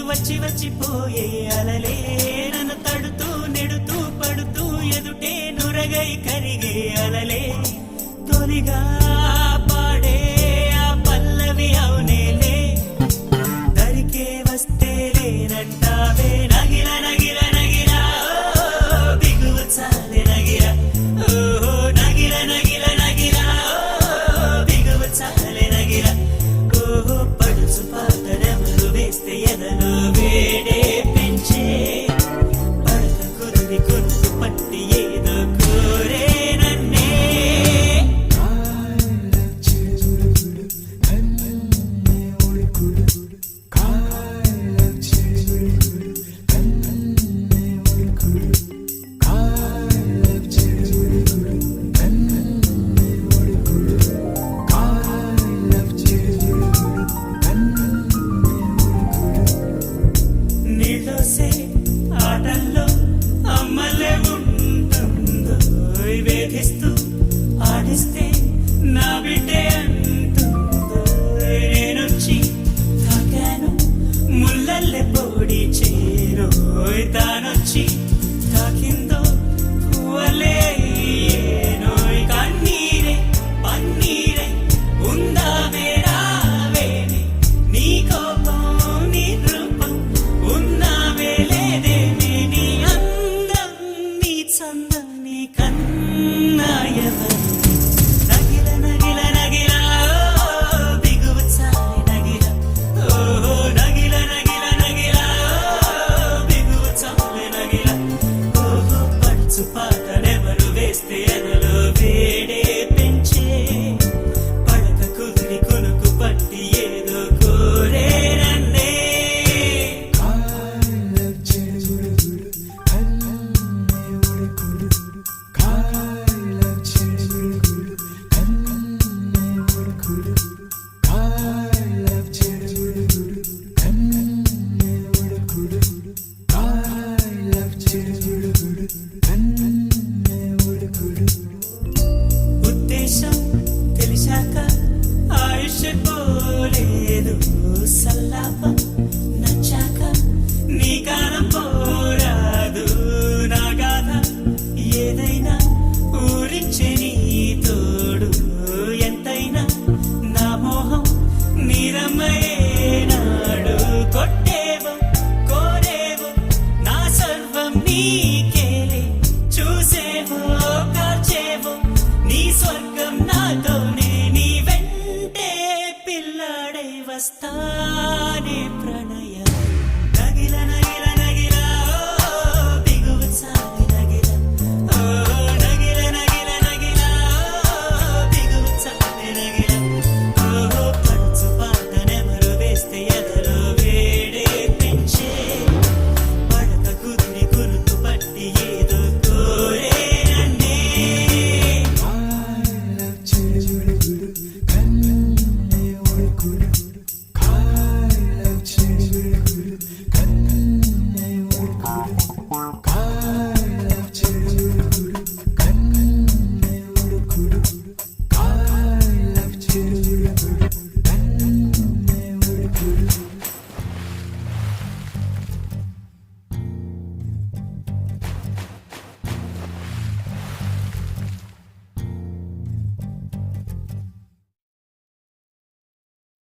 వచ్చి వచ్చిపోయే అలలే నన్ను తడుతూ నెడుతూ పడుతూ ఎదుటే నురగై కరిగే అలలే తొలిగా పాడే ఆ పల్లవి అవునేలే దరికే వస్తే లేనంటావే నగిర నగిర నగిర బిగువు చాలే నగిర ఓహో నగిర నగిర నగిర బిగువు చాలే నగిర ఓహో పడుచు పాతరెవరు వేస్తే ఎదను వేడే పెంచే పడత కుదిరి కొట్టు పట్టి ఏదో కోరే నన్నే నీలోసే ఆటల్లో అమ్మలే ఉంటుందో వేధిస్తూ ఆడిస్తే నా బిడ్డే అంటుందో నేనొచ్చి తాకాను ముల్లల్లె పొడి చేరోయ్ తానొచ్చి తాకిందో పువ్వలే ఏనోయ్ కన్నీరే పన్నీరే ఉందా వేరావేమి నీ కోపం నీ రూపం ఉన్నావే లేదేమి నీ అందం నీ చందం నీ కన్నాయవరు నగిల నగిల నగిల బిగువు చాలి నగిల ఓహో నగిల నగిల నగిల బిగువు చాలి నగిల ఓహో పడుచు పాటలెవరు వేస్తే